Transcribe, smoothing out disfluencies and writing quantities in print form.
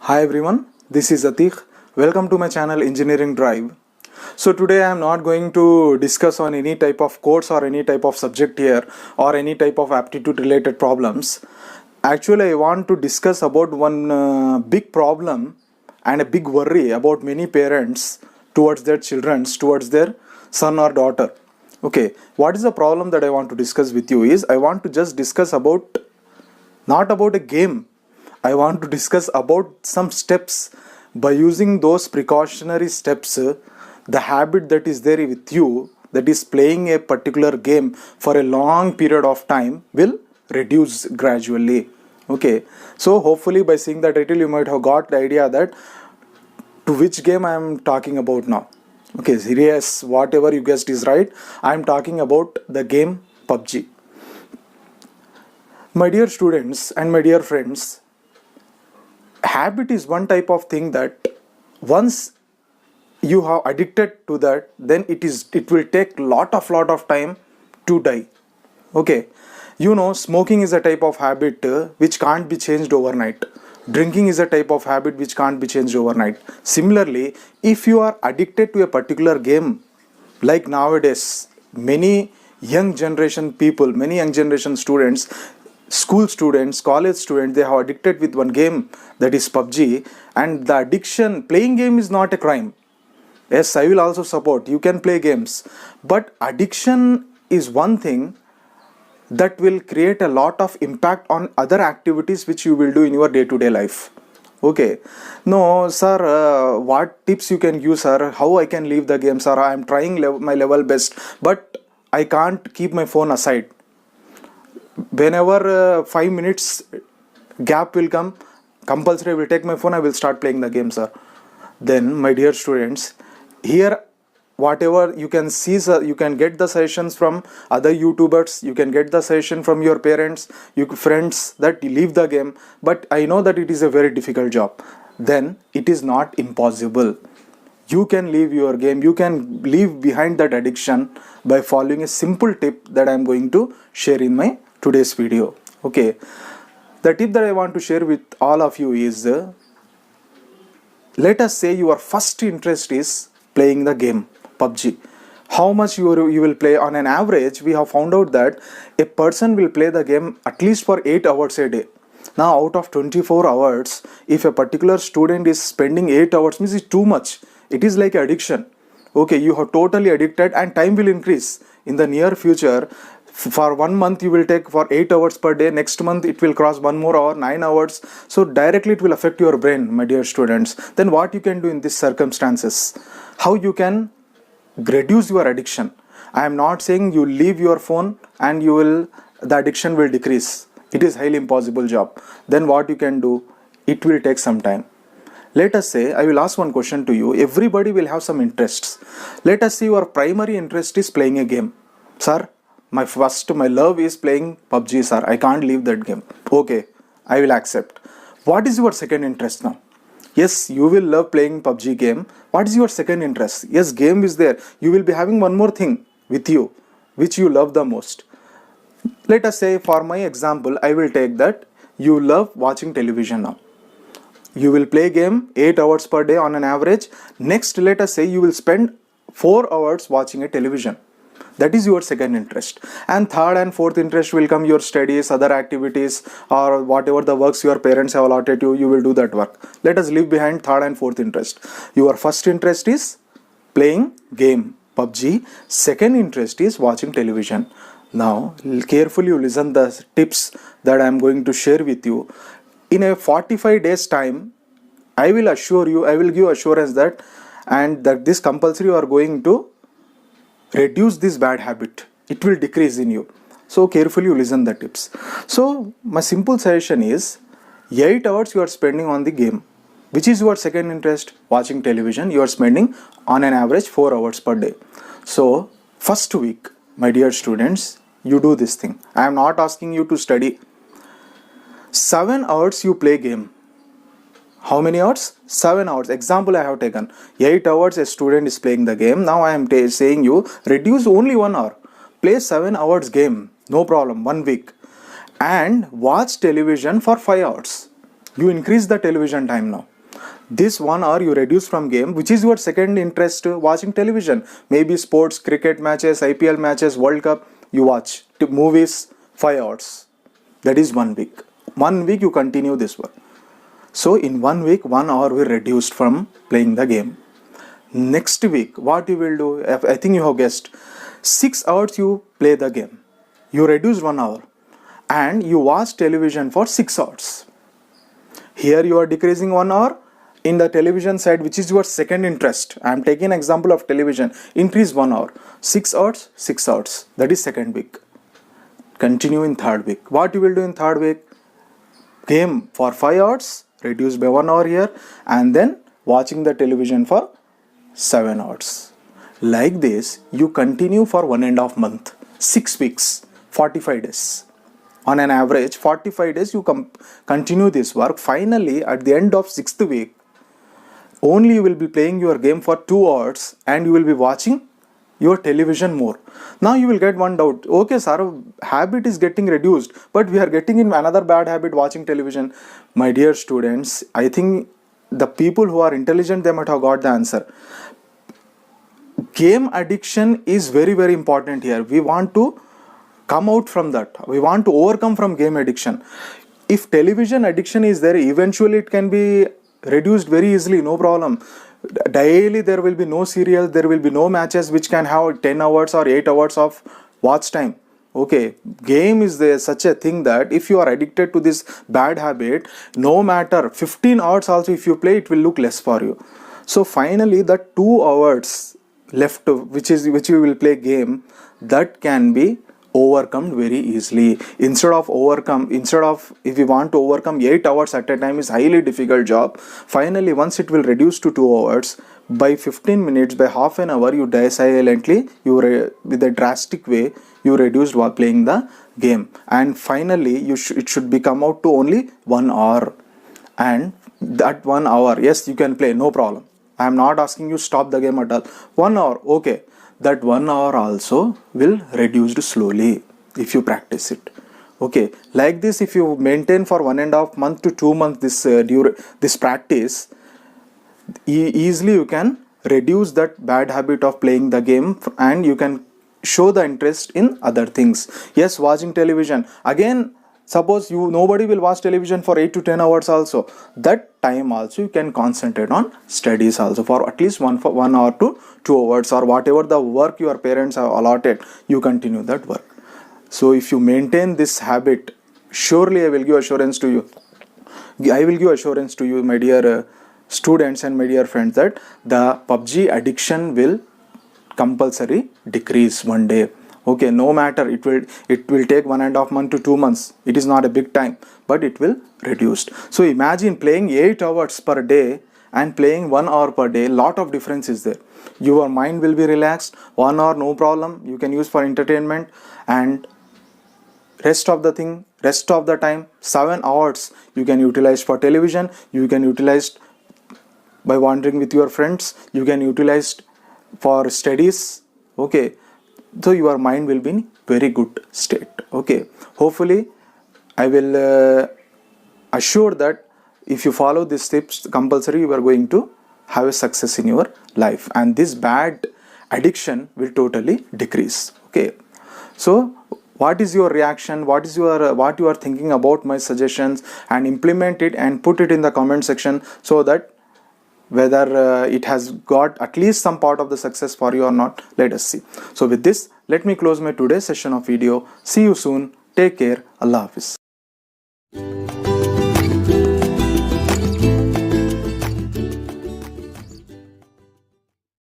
Hi everyone, this is Atik. Welcome to my channel Engineering Drive. So today I am not going to discuss on any type of course or any type of subject here or any type of aptitude related problems. Actually I want to discuss about one big problem and a big worry about many parents towards their children, towards their son or daughter. Okay, what is the problem that I want to discuss with you is I want to just discuss about not about a game. I want to discuss about some steps. By using those precautionary steps, the habit that is there with you, that is playing a particular game for a long period of time, will reduce gradually. Okay, so hopefully by seeing the title you might have got the idea that to which game I am talking about now. Okay, yes, whatever you guessed is right. I am talking about the game PUBG. My dear students and my dear friends, habit is one type of thing that once you have addicted to that, then it will take lot of time to die. Okay, smoking is a type of habit which can't be changed overnight. Drinking is a type of habit which can't be changed overnight. Similarly, if you are addicted to a particular game, like nowadays many young generation people, many young generation students, school students, college students, they have addicted with one game, that is PUBG. And the addiction, playing game is not a crime. Yes, I will also support, you can play games, but addiction is one thing that will create a lot of impact on other activities which you will do in your day-to-day life. Okay, no sir, what tips you can use, sir? How I can leave the game, sir? I am trying my level best, but I can't keep my phone aside. Whenever 5 minutes gap will come, compulsory I will take my phone, I will start playing the game, sir. Then my dear students, here whatever you can see, sir, you can get the suggestions from other YouTubers, you can get the suggestion from your parents, your friends, that leave the game, but I know that it is a very difficult job. Then it is not impossible. You can leave your game, you can leave behind that addiction by following a simple tip that I am going to share in my today's video. Okay, the tip that I want to share with all of you is, let us say your first interest is playing the game PUBG. How much you will play? On an average, we have found out that a person will play the game at least for 8 hours a day. Now out of 24 hours, if a particular student is spending 8 hours, means it's too much. It is like addiction. Okay, you have totally addicted, and time will increase in the near future. For 1 month you will take for 8 hours per day, next month it will cross 1 more hour, 9 hours, so directly it will affect your brain, my dear students. Then what you can do in these circumstances, how you can reduce your addiction? I am not saying you leave your phone and the addiction will decrease. It is highly impossible job. Then what you can do, it will take some time. Let us say, I will ask one question to you. Everybody will have some interests. Let us say your primary interest is playing a game. Sir, my love is playing PUBG, sir. I can't leave that game. Okay, I will accept. What is your second interest now? Yes, you will love playing PUBG game. What is your second interest? Yes, game is there. You will be having one more thing with you, which you love the most. Let us say, for my example, I will take that you love watching television now. You will play game 8 hours per day on an average. Next, let us say you will spend 4 hours watching a television. That is your second interest. And third and fourth interest will come your studies, other activities, or whatever the works your parents have allotted you, you will do that work. Let us leave behind third and fourth interest. Your first interest is playing game PUBG. Second interest is watching television. Now carefully listen the tips that I am going to share with you. In a 45 days time, I will assure you, I will give assurance that this compulsory you are going to reduce this bad habit. It will decrease in you. So carefully you listen the tips. So my simple suggestion is, 8 hours you are spending on the game. Which is your second interest? Watching television. You are spending on an average 4 hours per day. So first week, my dear students, you do this thing. I am not asking you to study. 7 hours you play game. How many hours? 7 hours. Example I have taken. 8 hours a student is playing the game. Now I am saying you reduce only 1 hour. Play 7 hours game. No problem. 1 week. And watch television for 5 hours. You increase the television time now. This 1 hour you reduce from game, which is your second interest, watching television. Maybe sports, cricket matches, IPL matches, World Cup, you watch. Movies, 5 hours. That is 1 week. 1 week you continue this work. So in 1 week, 1 hour we reduced from playing the game. Next week, what you will do, I think you have guessed, 6 hours you play the game. You reduce 1 hour and you watch television for 6 hours. Here you are decreasing 1 hour. In the television side, which is your second interest, I am taking example of television, increase 1 hour. 6 hours, 6 hours. That is second week. Continue in third week. What you will do in third week? Game for 5 hours, reduced by 1 hour here, and then watching the television for 7 hours. Like this, you continue for 1.5 months, 6 weeks, 45 days. On an average, 45 days you continue this work. Finally, at the end of 6th week, only you will be playing your game for 2 hours and you will be watching your television more. Now you will get one doubt. Okay, sir, habit is getting reduced, but we are getting in another bad habit, watching television. My dear students, I think the people who are intelligent, they might have got the answer. Game addiction is very, very important here. We want to come out from that. We want to overcome from game addiction. If television addiction is there, eventually it can be reduced very easily, no problem. Daily there will be no serials, there will be no matches which can have 10 hours or 8 hours of watch time. Okay, game is there such a thing that if you are addicted to this bad habit, no matter 15 hours also if you play, it will look less for you. So finally the 2 hours left which you will play game, that can be overcome very easily. Instead of if you want to overcome 8 hours at a time, is highly difficult job. Finally, once it will reduce to 2 hours, by 15 minutes, by half an hour, you die silently, with a drastic way, you reduced while playing the game. And finally, it should become out to only 1 hour. And that 1 hour, yes, you can play, no problem. I am not asking you stop the game at all. 1 hour, okay. That 1 hour also will reduce slowly if you practice it. Okay, like this, if you maintain for 1.5 months to 2 months this practice, easily you can reduce that bad habit of playing the game and you can show the interest in other things. Yes, watching television. Again, suppose nobody will watch television for 8 to 10 hours also. That time also you can concentrate on studies also for at least 1 hour to 2 hours, or whatever the work your parents have allotted, you continue that work. So if you maintain this habit, surely I will give assurance to you, my dear students and my dear friends, that the PUBG addiction will compulsory decrease one day. Okay, no matter it will take 1.5 months to 2 months. It is not a big time, but it will reduce. So imagine playing 8 hours per day and playing 1 hour per day. Lot of difference is there. Your mind will be relaxed. 1 hour, no problem. You can use for entertainment, and rest of the time, 7 hours you can utilize for television. You can utilize by wandering with your friends. You can utilize for studies. Okay. So your mind will be in very good state. Okay, hopefully I will assure that if you follow these tips compulsory, you are going to have a success in your life, and this bad addiction will totally decrease. Okay, so what is your reaction? What you are thinking about my suggestions, and implement it and put it in the comment section, so that whether it has got at least some part of the success for you or not, let us see. So with this, let me close my today's session of video. See you soon. Take care. Allah Hafiz.